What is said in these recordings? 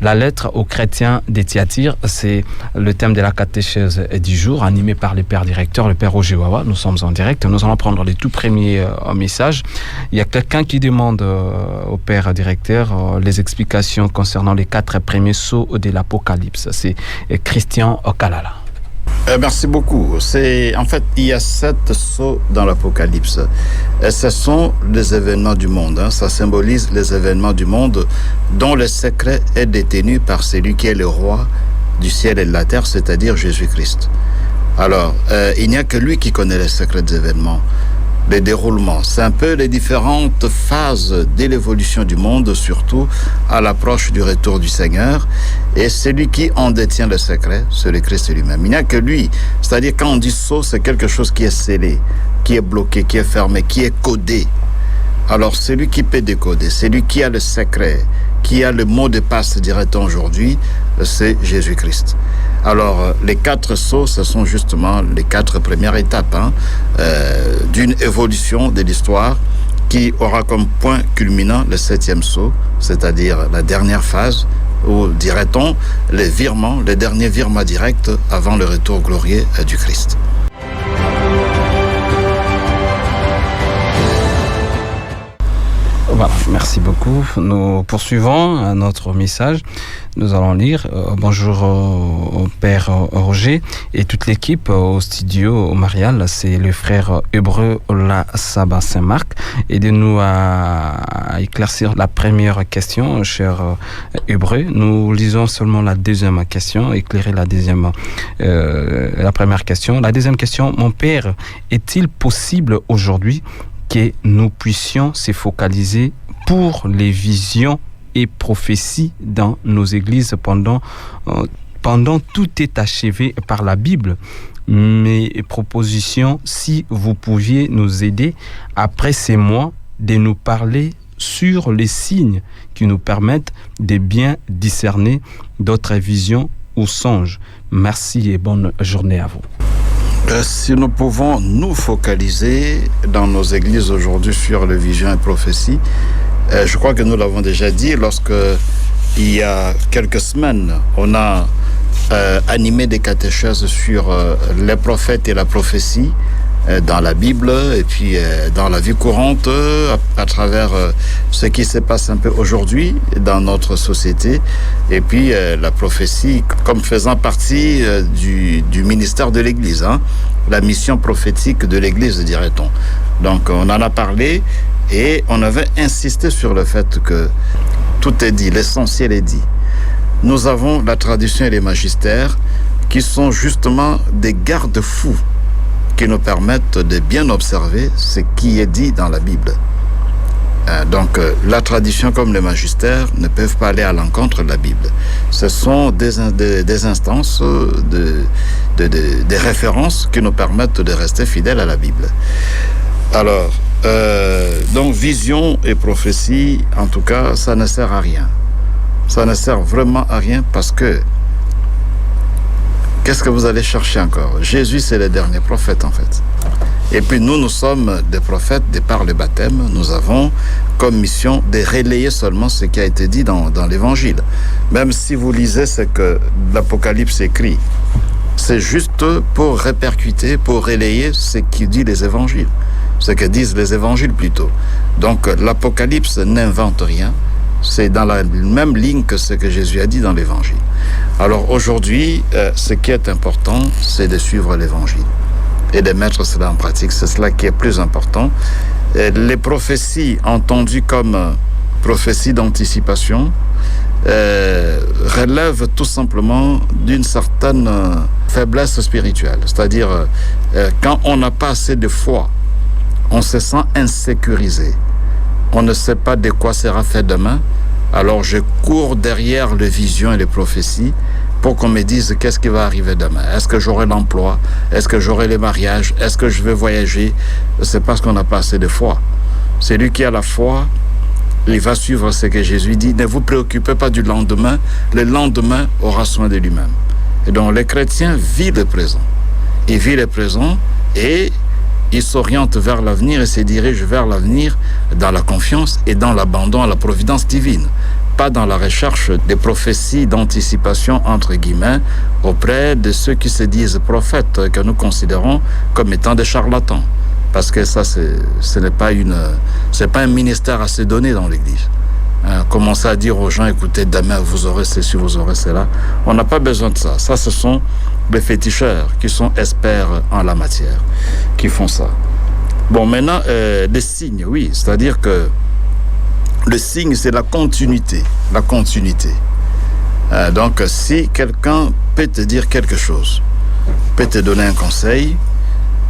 La lettre aux chrétiens des Thyatire, c'est le thème de la catéchèse du jour, animé par le père directeur, le père Roger Wawa. Nous sommes en direct. Nous allons prendre les tout premiers messages. Il y a quelqu'un qui demande au père directeur les explications concernant les 4 premiers sceaux de l'Apocalypse. C'est Christian Okalala. Merci beaucoup. En fait, il y a 7 sceaux dans l'Apocalypse. Et ce sont les événements du monde. Ça symbolise les événements du monde dont le secret est détenu par celui qui est le roi du ciel et de la terre, c'est-à-dire Jésus-Christ. Alors, il n'y a que lui qui connaît les secrets des événements, les déroulements. C'est un peu les différentes phases de l'évolution du monde, surtout à l'approche du retour du Seigneur. Et celui qui en détient le secret, c'est le Christ lui-même. Il n'y a que lui. C'est-à-dire, quand on dit sceau, c'est quelque chose qui est scellé, qui est bloqué, qui est fermé, qui est codé. Alors, celui qui peut décoder, celui qui a le secret, qui a le mot de passe, dirait-on aujourd'hui, c'est Jésus-Christ. Alors, les 4 sceaux, ce sont justement les 4 premières étapes d'une évolution de l'histoire qui aura comme point culminant le 7e sceau, c'est-à-dire la dernière phase, ou dirait-on, les derniers virements directs avant le retour glorieux du Christ. Voilà, merci beaucoup. Nous poursuivons notre message. Nous allons lire. Bonjour au père Roger et toute l'équipe au studio au Marial. C'est le frère hébreu Ola Saba Saint-Marc. Aidez-nous à éclaircir la première question, cher hébreu. Nous lisons seulement la deuxième question. Éclairer la première question. La deuxième question. Mon père, est-il possible aujourd'hui que nous puissions se focaliser pour les visions et prophéties dans nos églises pendant tout est achevé par la Bible. Mes propositions, si vous pouviez nous aider après ces mois de nous parler sur les signes qui nous permettent de bien discerner d'autres visions ou songes. Merci et bonne journée à vous. Si nous pouvons nous focaliser dans nos églises aujourd'hui sur les visions et prophéties, je crois que nous l'avons déjà dit lorsque, il y a quelques semaines, on a animé des catéchèses sur les prophètes et la prophétie dans la Bible et puis dans la vie courante à travers ce qui se passe un peu aujourd'hui dans notre société et puis la prophétie comme faisant partie du ministère de l'Église, la mission prophétique de l'Église, dirait-on. Donc on en a parlé et on avait insisté sur le fait que tout est dit, l'essentiel est dit. Nous avons la tradition et les magistères qui sont justement des garde-fous qui nous permettent de bien observer ce qui est dit dans la Bible. Donc, la tradition comme le magistère ne peuvent pas aller à l'encontre de la Bible. Ce sont des instances, des références qui nous permettent de rester fidèles à la Bible. Alors, donc, vision et prophétie, en tout cas, ça ne sert à rien. Ça ne sert vraiment à rien parce que qu'est-ce que vous allez chercher encore? Jésus, c'est le dernier prophète, en fait. Et puis nous sommes des prophètes de par le baptême. Nous avons comme mission de relayer seulement ce qui a été dit dans l'Évangile. Même si vous lisez ce que l'Apocalypse écrit, c'est juste pour répercuter, pour relayer ce qui dit les Évangiles. Ce que disent les Évangiles plutôt. Donc l'Apocalypse n'invente rien. C'est dans la même ligne que ce que Jésus a dit dans l'Évangile. Alors aujourd'hui, ce qui est important, c'est de suivre l'Évangile et de mettre cela en pratique. C'est cela qui est plus important. Les prophéties entendues comme prophéties d'anticipation relèvent tout simplement d'une certaine faiblesse spirituelle. C'est-à-dire, quand on n'a pas assez de foi, on se sent insécurisé. On ne sait pas de quoi sera fait demain. Alors je cours derrière les visions et les prophéties pour qu'on me dise qu'est-ce qui va arriver demain. Est-ce que j'aurai l'emploi? Est-ce que j'aurai les mariages? Est-ce que je vais voyager? C'est parce qu'on n'a pas assez de foi. Celui qui a la foi, il va suivre ce que Jésus dit. Ne vous préoccupez pas du lendemain. Le lendemain aura soin de lui-même. Et donc le chrétien vit le présent. Il vit le présent et il s'oriente vers l'avenir et se dirige vers l'avenir dans la confiance et dans l'abandon à la providence divine. pas dans la recherche des prophéties d'anticipation, entre guillemets, auprès de ceux qui se disent prophètes, que nous considérons comme étant des charlatans. Parce que ça, ce n'est pas un ministère à se donner dans l'Église. Commencer à dire aux gens, écoutez, demain vous aurez ceci, vous aurez cela. On n'a pas besoin de ça. Ça, ce sont des féticheurs qui sont experts en la matière, qui font ça. Bon, maintenant, les signes, oui, c'est-à-dire que le signe, c'est la continuité. La continuité. Donc, si quelqu'un peut te dire quelque chose, peut te donner un conseil,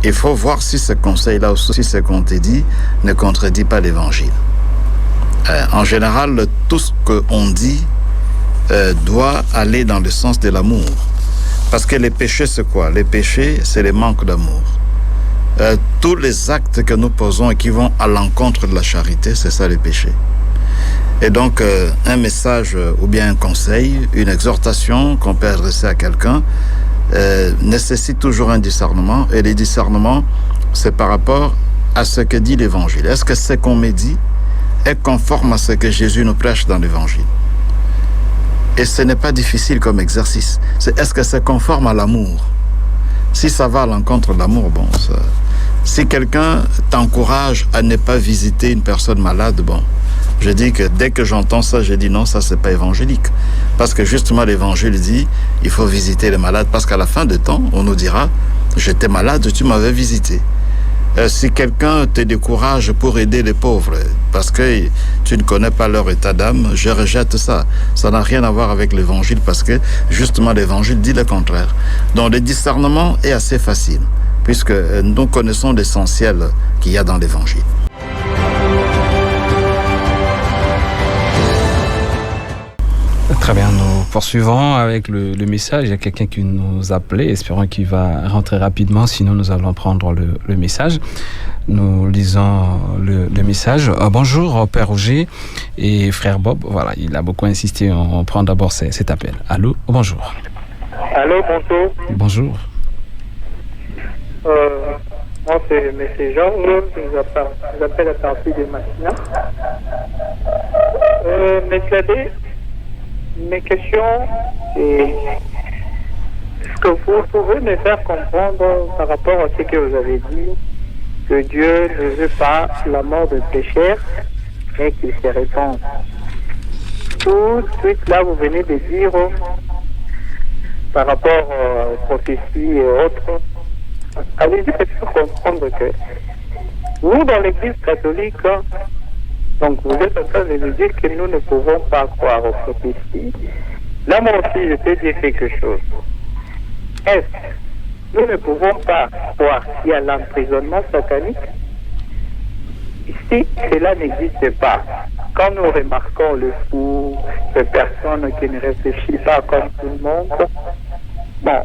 il faut voir si ce conseil-là ou si ce qu'on te dit ne contredit pas l'Évangile. En général, tout ce qu'on dit doit aller dans le sens de l'amour. Parce que les péchés, c'est quoi? Les péchés, c'est les manques d'amour. Tous les actes que nous posons et qui vont à l'encontre de la charité, c'est ça les péchés. Et donc, un message ou bien un conseil, une exhortation qu'on peut adresser à quelqu'un nécessite toujours un discernement. Et le discernement, c'est par rapport à ce que dit l'Évangile. Est-ce que ce qu'on me dit est conforme à ce que Jésus nous prêche dans l'Évangile? Et ce n'est pas difficile comme exercice. Est-ce que c'est conforme à l'amour? Si ça va à l'encontre de l'amour, bon, ça... Si quelqu'un t'encourage à ne pas visiter une personne malade, bon, je dis que dès que j'entends ça, je dis non, ça c'est pas évangélique. Parce que justement l'Évangile dit, il faut visiter les malades, parce qu'à la fin du temps, on nous dira, j'étais malade, tu m'avais visité. Si quelqu'un te décourage pour aider les pauvres, parce que tu ne connais pas leur état d'âme, je rejette ça. Ça n'a rien à voir avec l'Évangile, parce que justement l'Évangile dit le contraire. Donc le discernement est assez facile, puisque nous connaissons l'essentiel qu'il y a dans l'Évangile. Très bien, nous poursuivons avec le message. Il y a quelqu'un qui nous appelait, espérons qu'il va rentrer rapidement, sinon nous allons prendre le message. Nous lisons le message. Bonjour, Père Roger et Frère Bob. Voilà, il a beaucoup insisté, on prend d'abord cet appel. Allô, bonjour. Allô, bonjour. Bonjour. Moi, c'est M. Georges, je vous appelle à partir de Massina. Mes questions, c'est est-ce que vous pouvez me faire comprendre par rapport à ce que vous avez dit, que Dieu ne veut pas la mort de pécheurs, mais qu'il se répand. Tout de suite, là, vous venez de dire par rapport aux prophéties et autres, allez-y peut-être comprendre que nous, dans l'Église catholique, donc vous êtes en train de nous dire que nous ne pouvons pas croire aux prophéties. Là, moi aussi, je peux dire quelque chose. Est-ce que nous ne pouvons pas croire qu'il y a l'emprisonnement satanique? Ici, cela n'existe pas. Quand nous remarquons le fou, les personnes qui ne réfléchissent pas comme tout le monde, bon,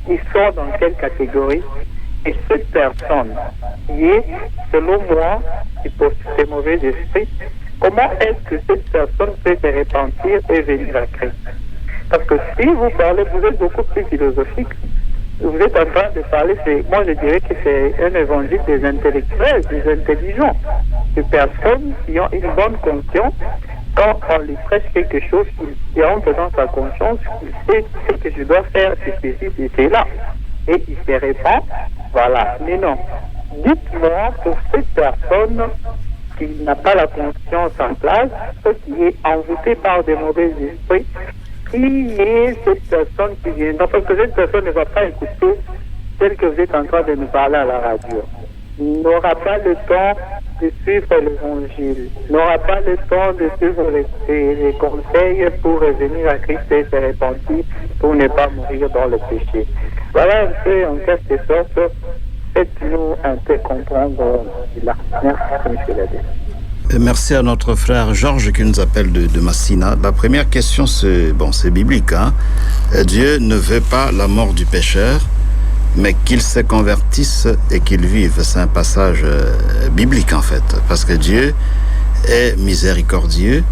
ils sont dans quelle catégorie? Et cette personne qui est, selon moi, qui possède ces mauvais esprits, comment est-ce que cette personne peut se repentir et venir à Christ? Parce que si vous parlez, vous êtes beaucoup plus philosophique. Vous êtes en train de parler, moi je dirais que c'est un évangile des intellectuels, des intelligents, des personnes qui ont une bonne conscience. Quand on lui prêche quelque chose, il rentre dans sa conscience, il sait ce que je dois faire, c'est ceci, c'est cela. Et il se répand, voilà. Mais non, dites-moi pour cette personne qui n'a pas la conscience en place, qui est envoûtée par des mauvais esprits, qui est cette personne qui vient. Non, parce que cette personne ne va pas écouter celle que vous êtes en train de nous parler à la radio. N'aura pas le temps de suivre l'évangile, n'aura pas le temps de suivre les conseils pour revenir à Christ et se repentir pour ne pas mourir dans le péché. Voilà un peu, en quelque sorte, faites-nous un peu comprendre cela. Merci, M. Ladé. Merci à notre frère Georges qui nous appelle de Massina. La première question, c'est biblique. Hein? Dieu ne veut pas la mort du pécheur, mais qu'il se convertisse et qu'il vive. C'est un passage biblique en fait, parce que Dieu est miséricordieux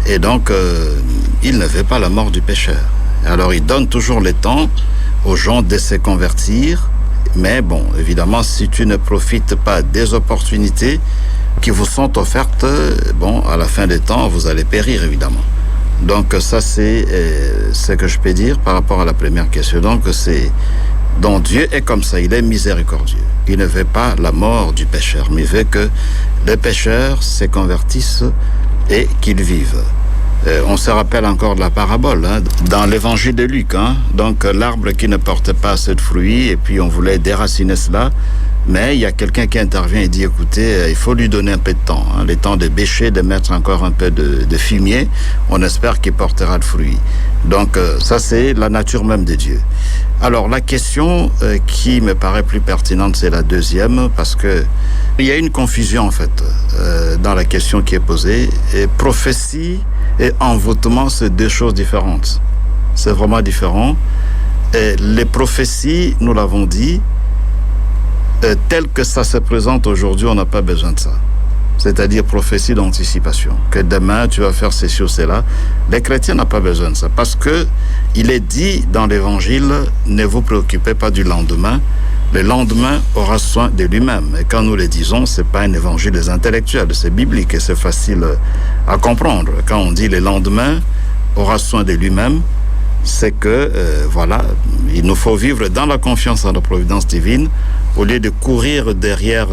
et donc il ne veut pas la mort du pécheur. Alors il donne toujours le temps aux gens de se convertir, mais bon, évidemment, si tu ne profites pas des opportunités qui vous sont offertes, bon, à la fin des temps, vous allez périr évidemment. Donc ça, c'est ce que je peux dire par rapport à la première question. Donc Dieu est comme ça, il est miséricordieux. Il ne veut pas la mort du pécheur, mais il veut que les pécheurs se convertissent et qu'ils vivent. On se rappelle encore de la parabole dans l'évangile de Luc. Donc l'arbre qui ne portait pas assez de fruits, et puis on voulait déraciner cela. Mais il y a quelqu'un qui intervient et dit, écoutez, il faut lui donner un peu de temps. Le temps de bêcher, de mettre encore un peu de fumier. On espère qu'il portera de fruits. Donc ça, c'est la nature même de Dieu. Alors la question qui me paraît plus pertinente, c'est la deuxième, parce que il y a une confusion en fait dans la question qui est posée. Et prophétie et envoûtement, c'est deux choses différentes. C'est vraiment différent. Et les prophéties, nous l'avons dit, tel que ça se présente aujourd'hui, on n'a pas besoin de ça. C'est-à-dire prophétie d'anticipation. Que demain, tu vas faire ceci ou cela. Les chrétiens n'ont pas besoin de ça. Parce que il est dit dans l'évangile, ne vous préoccupez pas du lendemain. Le lendemain aura soin de lui-même. Et quand nous le disons, c'est pas un évangile des intellectuels, c'est biblique et c'est facile à comprendre. Quand on dit le lendemain aura soin de lui-même, c'est que, il nous faut vivre dans la confiance en la providence divine, au lieu de courir derrière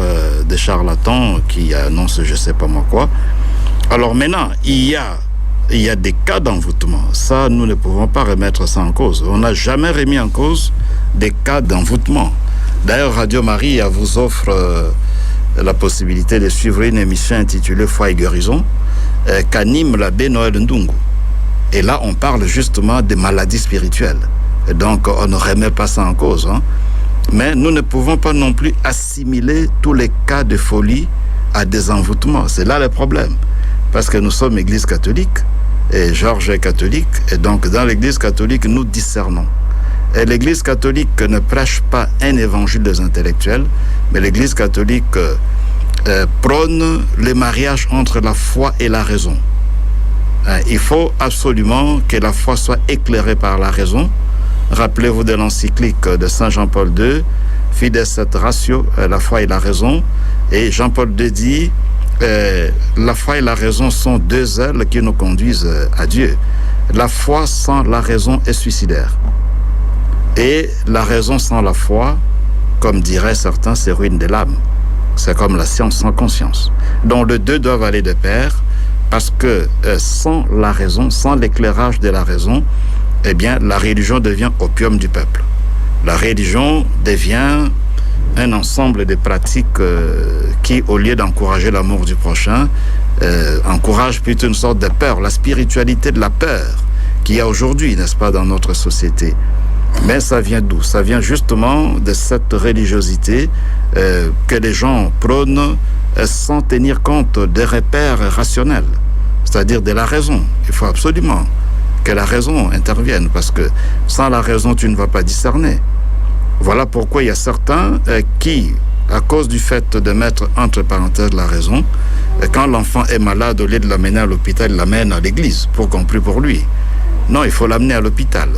des charlatans qui annoncent je sais pas moi quoi. Alors maintenant, il y a des cas d'envoûtement. Ça, nous ne pouvons pas remettre ça en cause. On n'a jamais remis en cause des cas d'envoûtement. D'ailleurs, Radio Maria vous offre la possibilité de suivre une émission intitulée Foi et guérison qu'anime l'abbé Noël Ndungu. Et là, on parle justement des maladies spirituelles. Et donc, on ne remet pas ça en cause. Mais nous ne pouvons pas non plus assimiler tous les cas de folie à des envoûtements. C'est là le problème. Parce que nous sommes Église catholique, et Georges est catholique, et donc dans l'Église catholique, nous discernons. Et l'Église catholique ne prêche pas un évangile des intellectuels, mais l'Église catholique prône le mariage entre la foi et la raison. Il faut absolument que la foi soit éclairée par la raison. Rappelez-vous de l'encyclique de Saint Jean-Paul II, Fides et Ratio, la foi et la raison. Et Jean-Paul II dit, la foi et la raison sont deux ailes qui nous conduisent à Dieu. La foi sans la raison est suicidaire. Et la raison sans la foi, comme diraient certains, c'est ruine de l'âme. C'est comme la science sans conscience. Donc les deux doivent aller de pair, parce que sans la raison, sans l'éclairage de la raison, eh bien, la religion devient opium du peuple. La religion devient un ensemble de pratiques qui, au lieu d'encourager l'amour du prochain, encourage plutôt une sorte de peur, la spiritualité de la peur qu'il y a aujourd'hui, n'est-ce pas, dans notre société. Mais ça vient d'où? Ça vient justement de cette religiosité que les gens prônent sans tenir compte des repères rationnels, c'est-à-dire de la raison. Il faut absolument que la raison intervienne, parce que sans la raison, tu ne vas pas discerner. Voilà pourquoi il y a certains qui, à cause du fait de mettre entre parenthèses la raison, quand l'enfant est malade, au lieu de l'amener à l'hôpital, il l'amène à l'église pour qu'on prie pour lui. Non, il faut l'amener à l'hôpital.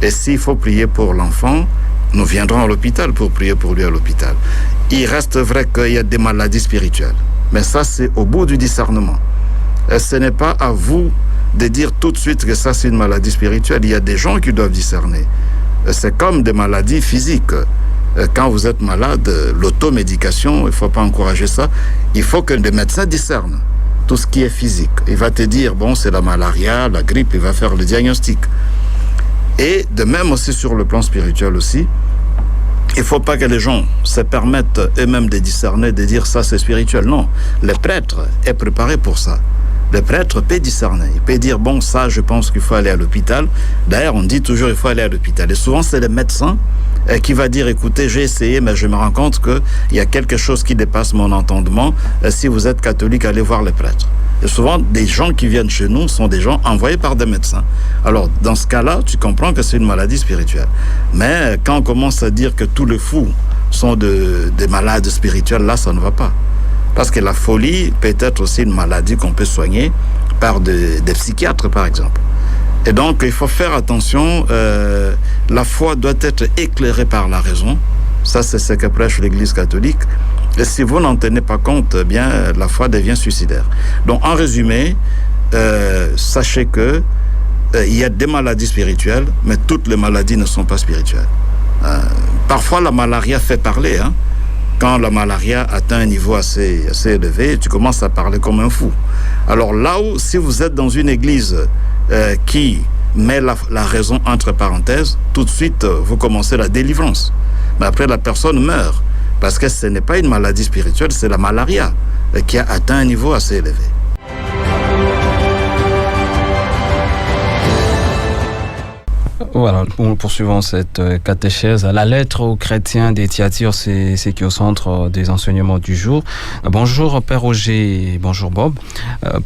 Et s'il faut prier pour l'enfant, nous viendrons à l'hôpital pour prier pour lui à l'hôpital. Il reste vrai qu'il y a des maladies spirituelles. Mais ça, c'est au bout du discernement. Et ce n'est pas à vous de dire tout de suite que ça, c'est une maladie spirituelle. Il y a des gens qui doivent discerner. C'est comme des maladies physiques. Quand vous êtes malade, l'automédication, il ne faut pas encourager ça. Il faut que le médecin discerne tout ce qui est physique. Il va te dire, bon, c'est la malaria, la grippe, il va faire le diagnostic. Et de même aussi sur le plan spirituel aussi, il ne faut pas que les gens se permettent eux-mêmes de discerner, de dire ça c'est spirituel. Non, le prêtre est préparé pour ça. Le prêtre peut discerner. Il peut dire, bon, ça, je pense qu'il faut aller à l'hôpital. D'ailleurs, on dit toujours qu'il faut aller à l'hôpital. Et souvent, c'est le médecin qui va dire, écoutez, j'ai essayé, mais je me rends compte qu'il y a quelque chose qui dépasse mon entendement. Si vous êtes catholique, allez voir le prêtre. Et souvent, des gens qui viennent chez nous sont des gens envoyés par des médecins. Alors, dans ce cas-là, tu comprends que c'est une maladie spirituelle. Mais quand on commence à dire que tous les fous sont des malades spirituels, là, ça ne va pas. Parce que la folie peut être aussi une maladie qu'on peut soigner par des psychiatres, par exemple. Et donc, il faut faire attention. La foi doit être éclairée par la raison. Ça, c'est ce que prêche l'Église catholique. Et si vous n'en tenez pas compte, eh bien, la foi devient suicidaire. Donc, en résumé, sachez que il y a des maladies spirituelles, mais toutes les maladies ne sont pas spirituelles. Parfois, la malaria fait parler. Quand la malaria atteint un niveau assez élevé, tu commences à parler comme un fou. Alors là où, si vous êtes dans une église qui met la raison entre parenthèses, tout de suite, vous commencez la délivrance. Mais après, la personne meurt. Parce que ce n'est pas une maladie spirituelle, c'est la malaria qui a atteint un niveau assez élevé. Voilà, poursuivons cette catéchèse. La lettre aux chrétiens des Thyatire, c'est qui est au centre des enseignements du jour. Bonjour Père Roger, bonjour Bob.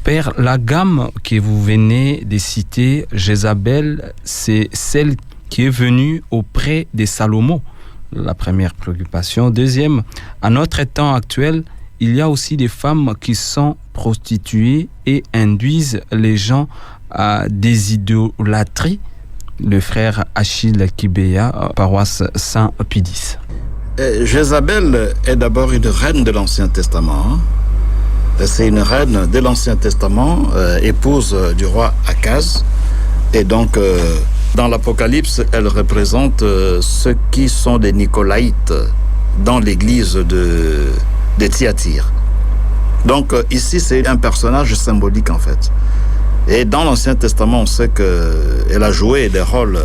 Père, la gamme que vous venez de citer, Jézabel, c'est celle qui est venue auprès de Salomon. La première préoccupation. Deuxième, à notre temps actuel, il y a aussi des femmes qui sont prostituées et induisent les gens à des idolâtries. Le frère Achille Kibéa, paroisse Saint-Pidis. Jézabel est d'abord une reine de l'Ancien Testament. C'est une reine de l'Ancien Testament, épouse du roi Akaz. Et donc, dans l'Apocalypse, elle représente ceux qui sont des Nicolaïtes dans l'église de Thyatire. Donc, ici, c'est un personnage symbolique, en fait. Et dans l'Ancien Testament, on sait qu'elle a joué des rôles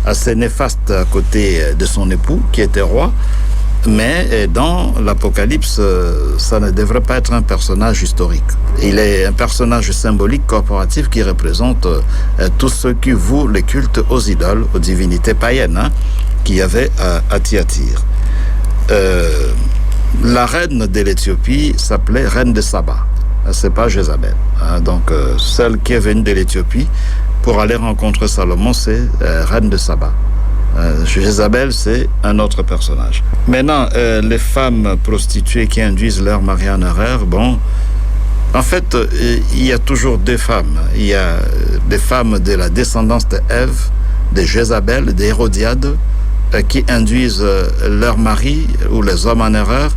assez néfastes à côté de son époux, qui était roi. Mais dans l'Apocalypse, ça ne devrait pas être un personnage historique. Il est un personnage symbolique corporatif qui représente tous ceux qui vouent le culte aux idoles, aux divinités païennes qu'il y avait à Thyatire. La reine de l'Éthiopie s'appelait reine de Saba. C'est pas Jézabel. Donc, celle qui est venue de l'Éthiopie pour aller rencontrer Salomon, c'est reine de Saba. Jézabel, c'est un autre personnage. Maintenant, les femmes prostituées qui induisent leur mari en erreur, en fait, il y a toujours deux femmes. Il y a des femmes de la descendance d'Ève, de Jézabel, d'Hérodiade, qui induisent leur mari ou les hommes en erreur.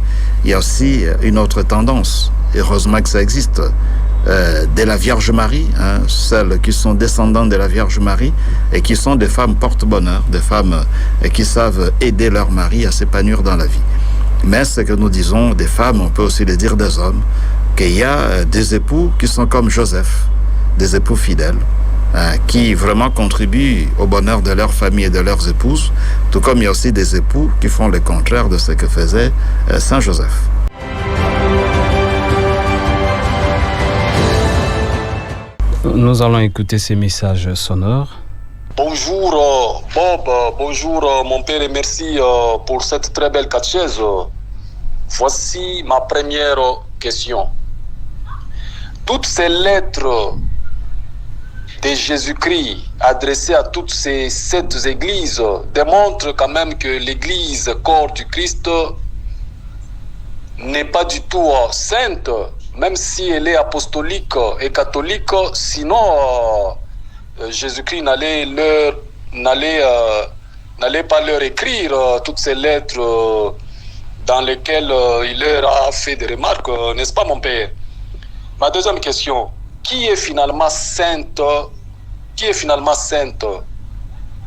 Il y a aussi une autre tendance. Heureusement que ça existe, de la Vierge Marie, celles qui sont descendantes de la Vierge Marie et qui sont des femmes porte-bonheur, des femmes qui savent aider leur mari à s'épanouir dans la vie. Mais ce que nous disons des femmes, on peut aussi le dire des hommes, qu'il y a des époux qui sont comme Joseph, des époux fidèles, qui vraiment contribuent au bonheur de leur famille et de leurs épouses, tout comme il y a aussi des époux qui font le contraire de ce que faisait Saint Joseph. Nous allons écouter ces messages sonores. Bonjour Bob, bonjour mon père et merci pour cette très belle catéchèse. Voici ma première question. Toutes ces lettres de Jésus-Christ adressées à toutes ces 7 églises démontrent quand même que l'église corps du Christ n'est pas du tout sainte, même si elle est apostolique et catholique, sinon Jésus-Christ n'allait pas leur écrire toutes ces lettres dans lesquelles il leur a fait des remarques, n'est-ce pas mon père? Ma deuxième question, qui est finalement sainte?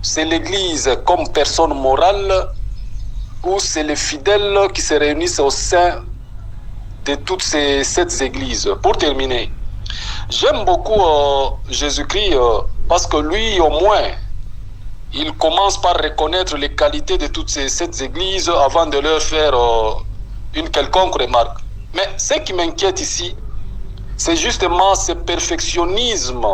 C'est l'Église comme personne morale ou c'est les fidèles qui se réunissent au sein de toutes ces 7 églises? Pour terminer, j'aime beaucoup Jésus-Christ parce que lui, au moins, il commence par reconnaître les qualités de toutes ces 7 églises avant de leur faire une quelconque remarque. Mais ce qui m'inquiète ici, c'est justement ce perfectionnisme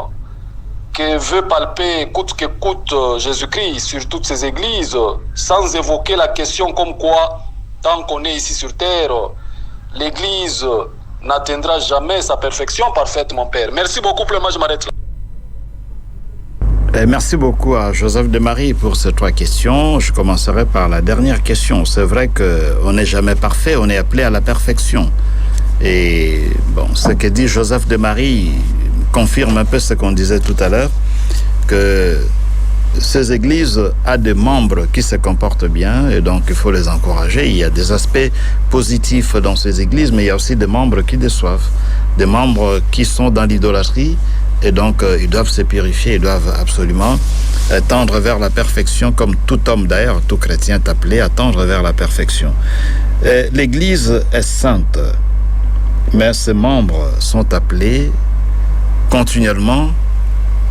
que veut palper coûte que coûte Jésus-Christ sur toutes ces églises, sans évoquer la question comme quoi, tant qu'on est ici sur terre, l'Église n'atteindra jamais sa perfection parfaite, mon père. Merci beaucoup, je m'arrête là. Merci beaucoup à Joseph de Marie pour ces 3 questions. Je commencerai par la dernière question. C'est vrai qu'on n'est jamais parfait, on est appelé à la perfection. Et ce que dit Joseph de Marie confirme un peu ce qu'on disait tout à l'heure, que ces églises ont des membres qui se comportent bien et donc il faut les encourager. Il y a des aspects positifs dans ces églises, mais il y a aussi des membres qui déçoivent, des membres qui sont dans l'idolâtrie et donc ils doivent se purifier, ils doivent absolument tendre vers la perfection, comme tout homme d'ailleurs, tout chrétien est appelé à tendre vers la perfection. L'Église est sainte, mais ses membres sont appelés continuellement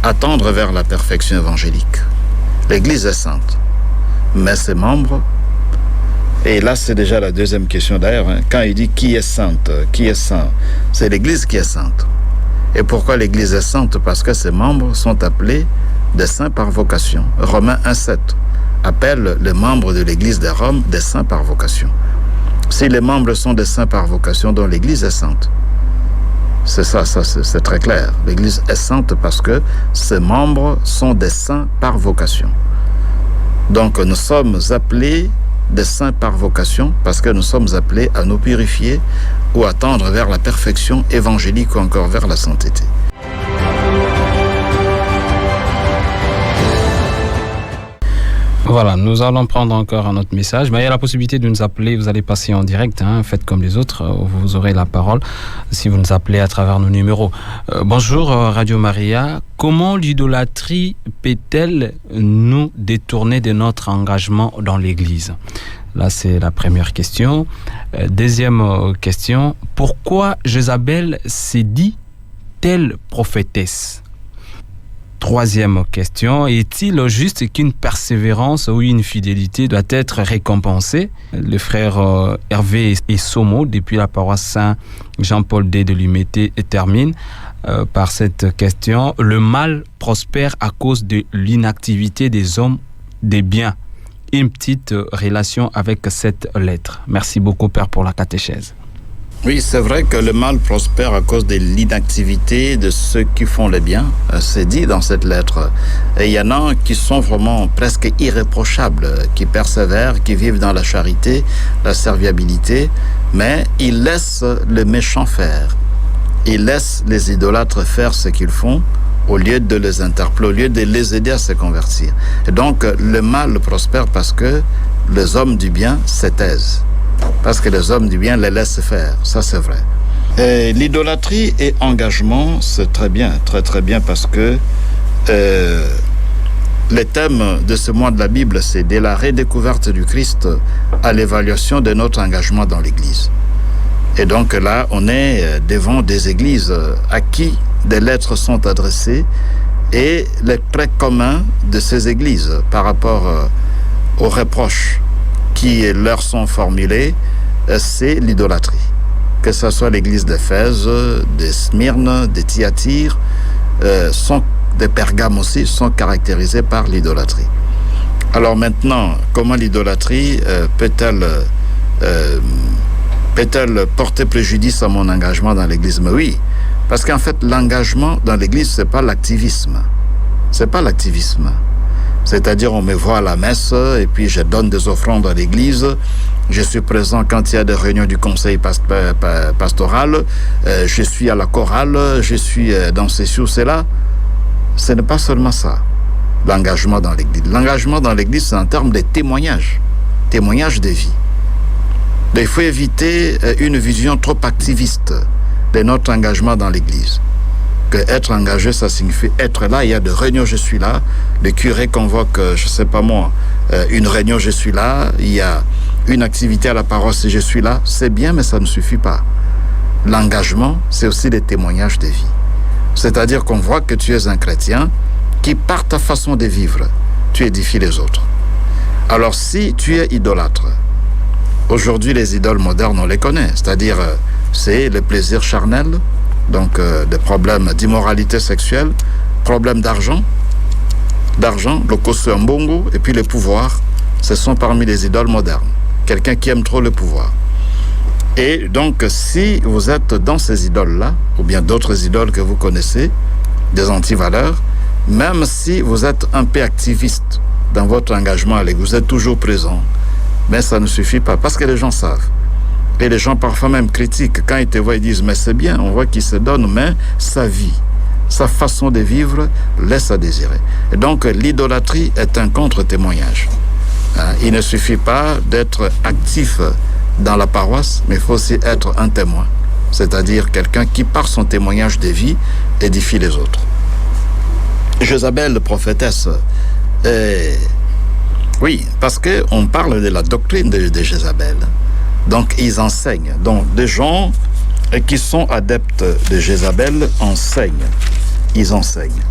à tendre vers la perfection évangélique. L'Église est sainte, mais ses membres, et là c'est déjà la deuxième question d'ailleurs, quand il dit qui est sainte, qui est saint, c'est l'Église qui est sainte. Et pourquoi l'Église est sainte? Parce que ses membres sont appelés des saints par vocation. Romains 1,7 appelle les membres de l'Église de Rome des saints par vocation. Si les membres sont des saints par vocation, donc l'Église est sainte. C'est ça, c'est très clair. L'Église est sainte parce que ses membres sont des saints par vocation. Donc nous sommes appelés des saints par vocation parce que nous sommes appelés à nous purifier ou à tendre vers la perfection évangélique ou encore vers la sainteté. Voilà, nous allons prendre encore un autre message. Mais il y a la possibilité de nous appeler. Vous allez passer en direct. Faites comme les autres. Vous aurez la parole si vous nous appelez à travers nos numéros. Bonjour Radio Maria. Comment l'idolâtrie peut-elle nous détourner de notre engagement dans l'Église? Là, c'est la première question. Deuxième question. Pourquoi Jézabel s'est dit telle prophétesse? Troisième question, est-il juste qu'une persévérance ou une fidélité doit être récompensée? Le frère Hervé Essomo, depuis la paroisse Saint-Jean-Paul II de l'Humété, termine par cette question. Le mal prospère à cause de l'inactivité des hommes des biens. Une petite relation avec cette lettre. Merci beaucoup, Père, pour la catéchèse. Oui, c'est vrai que le mal prospère à cause de l'inactivité de ceux qui font le bien. C'est dit dans cette lettre. Et il y en a qui sont vraiment presque irréprochables, qui persévèrent, qui vivent dans la charité, la serviabilité, mais ils laissent le méchant faire. Ils laissent les idolâtres faire ce qu'ils font au lieu de les interpeller, au lieu de les aider à se convertir. Et donc, le mal prospère parce que les hommes du bien se taisent. Parce que les hommes du bien les laissent faire, ça c'est vrai. Et l'idolâtrie et engagement, c'est très bien, très très bien, parce que le thème de ce mois de la Bible, c'est de la redécouverte du Christ à l'évaluation de notre engagement dans l'Église. Et donc là, on est devant des églises à qui des lettres sont adressées et les traits communs de ces églises par rapport aux reproches qui leur sont formulés, c'est l'idolâtrie. Que ce soit l'église d'Éphèse, de Smyrne, de Thyatire, de Pergame aussi, sont caractérisés par l'idolâtrie. Alors maintenant, comment l'idolâtrie peut-elle porter préjudice à mon engagement dans l'église? Mais oui, parce qu'en fait, l'engagement dans l'église, c'est pas l'activisme. C'est pas l'activisme. C'est-à-dire, on me voit à la messe et puis je donne des offrandes à l'église. Je suis présent quand il y a des réunions du conseil pastoral. Je suis à la chorale. Je suis dans ceci ou cela. Ce n'est pas seulement ça, l'engagement dans l'église. L'engagement dans l'église, c'est en termes de témoignages de vie. Il faut éviter une vision trop activiste de notre engagement dans l'église. Que être engagé, ça signifie être là. Il y a des réunions, je suis là. Le curé convoque, je sais pas moi, une réunion, je suis là. Il y a une activité à la paroisse et je suis là. C'est bien, mais ça ne suffit pas. L'engagement, c'est aussi des témoignages de vie. C'est-à-dire qu'on voit que tu es un chrétien qui, par ta façon de vivre, tu édifies les autres. Alors, si tu es idolâtre, aujourd'hui, les idoles modernes, on les connaît. C'est-à-dire, c'est le plaisir charnel, donc des problèmes d'immoralité sexuelle, problèmes d'argent, le kosu mbongo, et puis le pouvoir. Ce sont parmi les idoles modernes. Quelqu'un qui aime trop le pouvoir. Et donc, si vous êtes dans ces idoles-là, ou bien d'autres idoles que vous connaissez, des antivaleurs, même si vous êtes un peu activiste dans votre engagement à l'église, vous êtes toujours présent, mais ça ne suffit pas, parce que les gens savent. Et les gens parfois même critiquent. Quand ils te voient, ils disent, mais c'est bien, on voit qu'il se donne, mais sa vie, sa façon de vivre laisse à désirer. Et donc, l'idolâtrie est un contre-témoignage. Il ne suffit pas d'être actif dans la paroisse, mais il faut aussi être un témoin. C'est-à-dire quelqu'un qui, par son témoignage de vie, édifie les autres. Jézabel, prophétesse. Oui, parce qu'on parle de la doctrine de Jézabel. Donc, ils enseignent. Donc, des gens qui sont adeptes de Jézabel enseignent. Ils enseignent.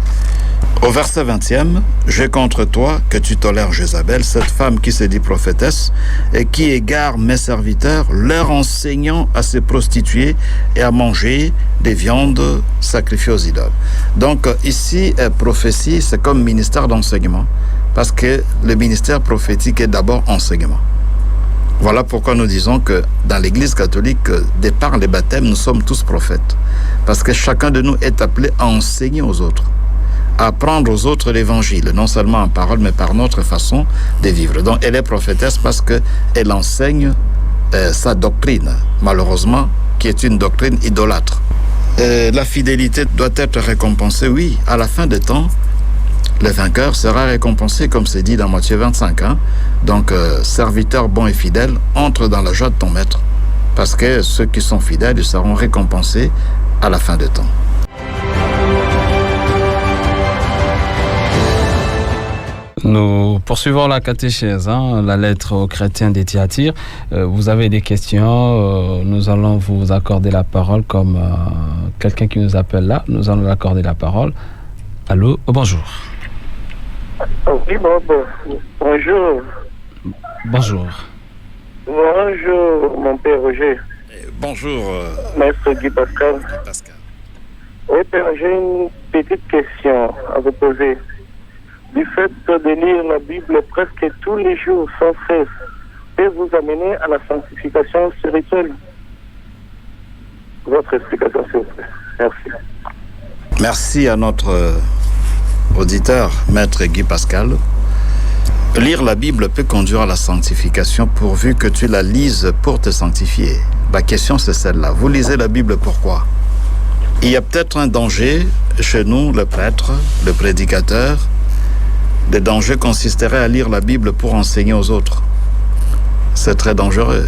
Au verset 20e, « J'ai contre toi que tu tolères Jézabel, cette femme qui se dit prophétesse, et qui égare mes serviteurs, leur enseignant à se prostituer et à manger des viandes sacrifiées aux idoles. » Donc ici, prophétie, c'est comme ministère d'enseignement, parce que le ministère prophétique est d'abord enseignement. Voilà pourquoi nous disons que dans l'Église catholique, dès par les baptêmes, nous sommes tous prophètes, parce que chacun de nous est appelé à enseigner aux autres, à apprendre aux autres l'évangile, non seulement en parole, mais par notre façon de vivre. Donc, elle est prophétesse parce qu'elle enseigne sa doctrine, malheureusement, qui est une doctrine idolâtre. La fidélité doit être récompensée, oui, à la fin des temps, le vainqueur sera récompensé, comme c'est dit dans Matthieu 25. Donc, serviteur bon et fidèle, entre dans la joie de ton maître, parce que ceux qui sont fidèles, ils seront récompensés à la fin des temps. Nous poursuivons la catéchèse, la lettre aux chrétiens des Thyatire. Vous avez des questions, nous allons vous accorder la parole comme quelqu'un qui nous appelle là. Nous allons lui accorder la parole. Allô, bonjour. Oui, bonjour. Bonjour. Bonjour, mon père Roger. Bonjour, Maître Guy Pascal. Oui, père, j'ai une petite question à vous poser. Du fait de lire la Bible presque tous les jours sans cesse peut vous amener à la sanctification spirituelle. Votre explication, s'il vous plaît. Merci. Merci à notre auditeur, Maître Guy Pascal. Lire la Bible peut conduire à la sanctification pourvu que tu la lises pour te sanctifier. La question, c'est celle-là. Vous lisez la Bible pourquoi? Il y a peut-être un danger chez nous, le prêtre, le prédicateur. Le danger consisterait à lire la Bible pour enseigner aux autres. C'est très dangereux.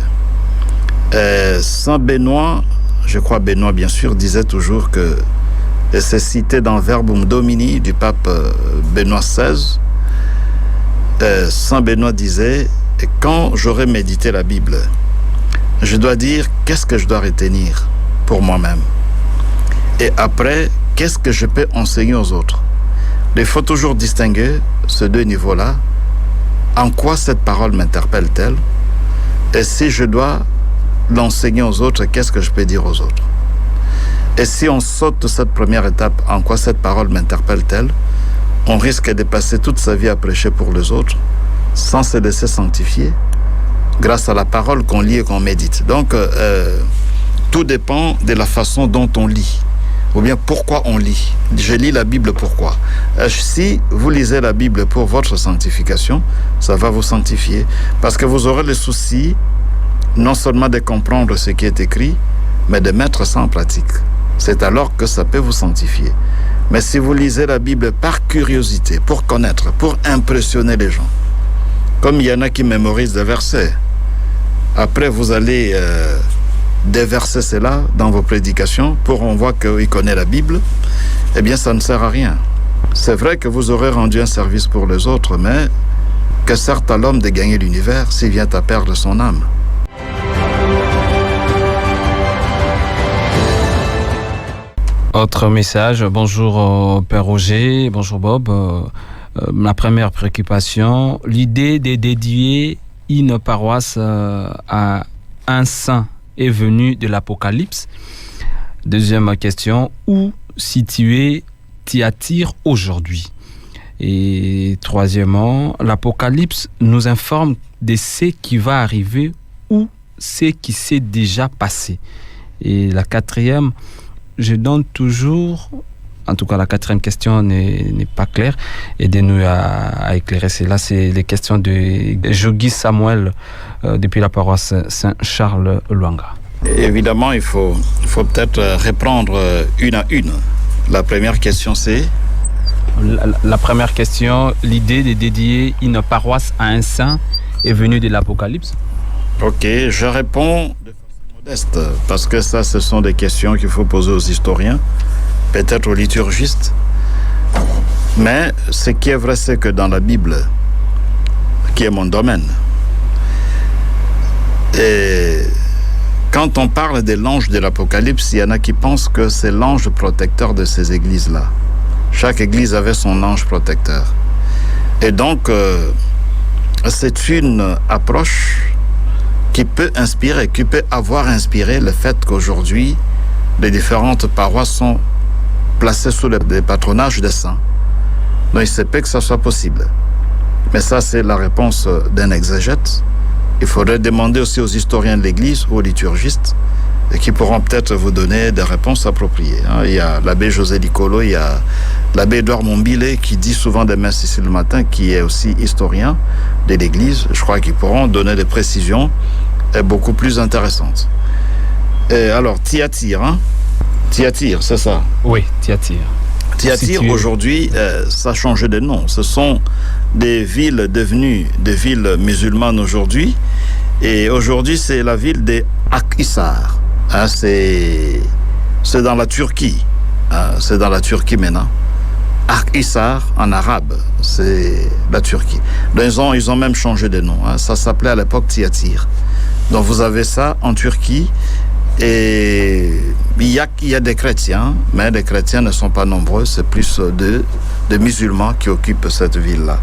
Saint Benoît, je crois Benoît bien sûr, disait toujours que, et c'est cité dans Verbum Domini du pape Benoît XVI, Saint Benoît disait, quand j'aurai médité la Bible, je dois dire qu'est-ce que je dois retenir pour moi-même. Et après, qu'est-ce que je peux enseigner aux autres. Il faut toujours distinguer ces deux niveaux-là. En quoi cette parole m'interpelle-t-elle? Et si je dois l'enseigner aux autres, qu'est-ce que je peux dire aux autres? Et si on saute de cette première étape, en quoi cette parole m'interpelle-t-elle? On risque de passer toute sa vie à prêcher pour les autres, sans se laisser sanctifier, grâce à la parole qu'on lit et qu'on médite. Donc, tout dépend de la façon dont on lit. Ou bien pourquoi on lit. Je lis la Bible pourquoi. Si vous lisez la Bible pour votre sanctification, ça va vous sanctifier. Parce que vous aurez le souci non seulement de comprendre ce qui est écrit, mais de mettre ça en pratique. C'est alors que ça peut vous sanctifier. Mais si vous lisez la Bible par curiosité, pour connaître, pour impressionner les gens, comme il y en a qui mémorisent des versets, après vous allez déverser cela dans vos prédications pour on voit qu'il connaît la Bible, eh bien ça ne sert à rien. C'est vrai que vous aurez rendu un service pour les autres, mais que sert à l'homme de gagner l'univers s'il vient à perdre son âme? Autre message, bonjour Père Roger, bonjour Bob. Ma première préoccupation, l'idée de dédier une paroisse à un saint est venue de l'Apocalypse. Deuxième question, où situer Thyatire aujourd'hui? Et troisièmement, l'Apocalypse nous informe de ce qui va arriver ou ce qui s'est déjà passé. Et la quatrième, je donne toujours, en tout cas la quatrième question n'est pas claire, aidez-nous à éclairer cela. C'est les questions de Jogui Samuel depuis la paroisse Saint-Charles Luanga. Évidemment, il faut peut-être reprendre une à une. La première question, c'est? La première question, l'idée de dédier une paroisse à un saint est venue de l'Apocalypse. Ok, je réponds de façon modeste, parce que ça, ce sont des questions qu'il faut poser aux historiens, peut-être aux liturgistes. Mais ce qui est vrai, c'est que dans la Bible, qui est mon domaine, et quand on parle de l'ange de l'Apocalypse, il y en a qui pensent que c'est l'ange protecteur de ces églises-là. Chaque église avait son ange protecteur. Et donc, c'est une approche qui peut inspirer, qui peut avoir inspiré le fait qu'aujourd'hui, les différentes paroisses sont placées sous le patronage des saints. Donc, il se peut que ça soit possible. Mais ça, c'est la réponse d'un exégète. Il faudrait demander aussi aux historiens de l'Église, aux liturgistes, qui pourront peut-être vous donner des réponses appropriées. Il y a l'abbé José Licolo, il y a l'abbé Edouard Montbillet qui dit souvent des messes ici le matin, qui est aussi historien de l'Église. Je crois qu'ils pourront donner des précisions beaucoup plus intéressantes. Et alors, Thyatire, Thyatire, c'est ça? Oui, Thyatire. Thyatire, aujourd'hui, ça a changé de nom. Ce sont des villes devenues des villes musulmanes aujourd'hui. Et aujourd'hui, c'est la ville d'Akhisar. C'est dans la Turquie. C'est dans la Turquie maintenant. Akhisar, en arabe, c'est la Turquie. Donc, ils ont même changé de nom. Ça s'appelait à l'époque Thyatire. Donc, vous avez ça en Turquie. Et il y a des chrétiens, mais les chrétiens ne sont pas nombreux. C'est plus de musulmans qui occupent cette ville-là.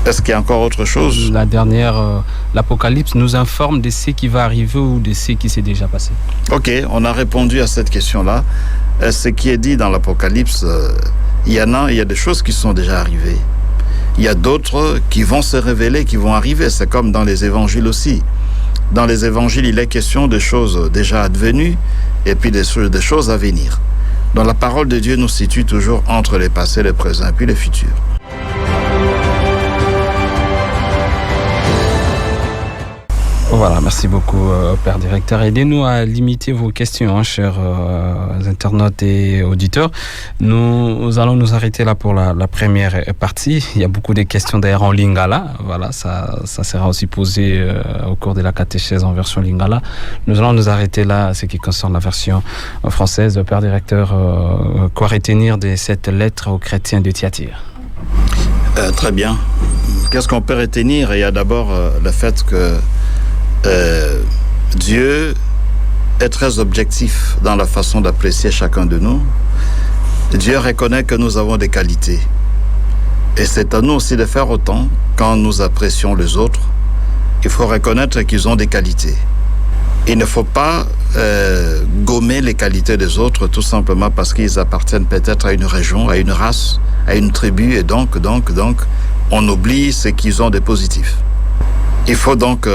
Est-ce qu'il y a encore autre chose? La dernière, l'Apocalypse nous informe de ce qui va arriver ou de ce qui s'est déjà passé. Ok, on a répondu à cette question-là. Ce qui est dit dans l'Apocalypse, il y a des choses qui sont déjà arrivées. Il y a d'autres qui vont se révéler, qui vont arriver. C'est comme dans les évangiles aussi. Dans les évangiles, il est question de choses déjà advenues et puis des choses à venir. Donc la parole de Dieu nous situe toujours entre les passés, les présents et puis les futurs. Voilà, merci beaucoup, Père Directeur. Aidez-nous à limiter vos questions, chers internautes et auditeurs. Nous allons nous arrêter là pour la première partie. Il y a beaucoup de questions d'ailleurs en lingala. Voilà, ça sera aussi posé au cours de la catéchèse en version lingala. Nous allons nous arrêter là à ce qui concerne la version française. Père Directeur, quoi retenir de cette lettre aux chrétiens de Thyatire? Très bien. Qu'est-ce qu'on peut retenir? Il y a d'abord le fait que Dieu est très objectif dans la façon d'apprécier chacun de nous. Dieu reconnaît que nous avons des qualités. Et c'est à nous aussi de faire autant quand nous apprécions les autres. Il faut reconnaître qu'ils ont des qualités. Il ne faut pas gommer les qualités des autres tout simplement parce qu'ils appartiennent peut-être à une région, à une race, à une tribu. Et donc, on oublie ce qu'ils ont de positif. Il faut donc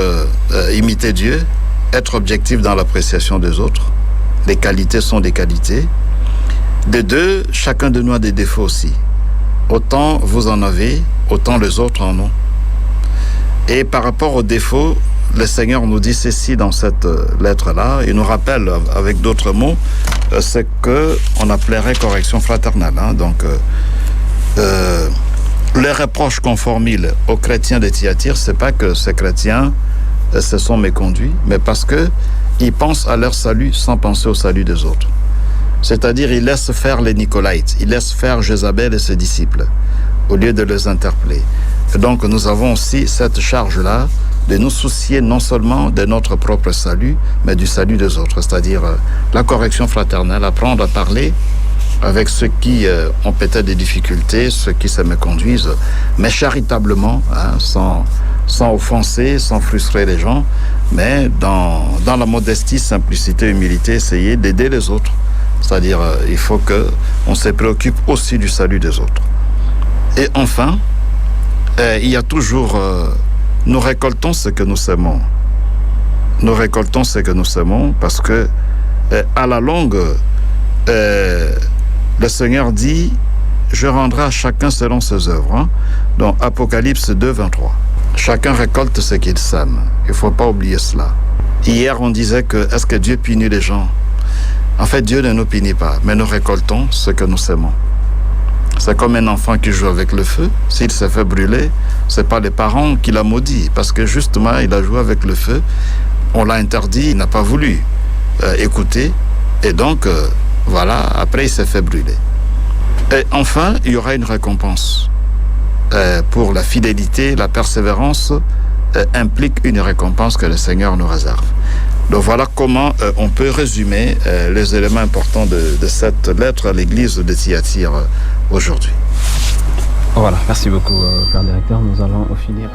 imiter Dieu, être objectif dans l'appréciation des autres. Les qualités sont des qualités. De deux, chacun de nous a des défauts aussi. Autant vous en avez, autant les autres en ont. Et par rapport aux défauts, le Seigneur nous dit ceci dans cette lettre-là. Il nous rappelle avec d'autres mots ce qu'on appellerait correction fraternelle. Les reproches qu'on formule aux chrétiens de Thyatire, c'est pas que ces chrétiens se sont méconduits, mais parce que ils pensent à leur salut sans penser au salut des autres. C'est-à-dire, ils laissent faire les Nicolaïtes, ils laissent faire Jézabel et ses disciples, au lieu de les interpeller. Et donc, nous avons aussi cette charge-là de nous soucier non seulement de notre propre salut, mais du salut des autres. C'est-à-dire, la correction fraternelle, apprendre à parler avec ceux qui ont peut-être des difficultés, ceux qui se méconduisent, mais charitablement, sans offenser, sans frustrer les gens, mais dans la modestie, simplicité, humilité, essayer d'aider les autres. C'est-à-dire, il faut qu'on se préoccupe aussi du salut des autres. Et enfin, il y a toujours... nous récoltons ce que nous semons. Nous récoltons ce que nous semons parce que, à la longue, le Seigneur dit, je rendrai à chacun selon ses œuvres. Donc, Apocalypse 2, 23. Chacun récolte ce qu'il sème. Il ne faut pas oublier cela. Hier, on disait que, est-ce que Dieu punit les gens? En fait, Dieu ne nous punit pas, mais nous récoltons ce que nous semons. C'est comme un enfant qui joue avec le feu. S'il se fait brûler, ce n'est pas les parents qui l'ont maudit, parce que justement, il a joué avec le feu. On l'a interdit, il n'a pas voulu écouter. Et donc, voilà, après, il s'est fait brûler. Et enfin, il y aura une récompense. Pour la fidélité, la persévérance implique une récompense que le Seigneur nous réserve. Donc voilà comment on peut résumer les éléments importants de cette lettre à l'église de Thyatire aujourd'hui. Voilà, merci beaucoup, Père Directeur. Nous allons finir.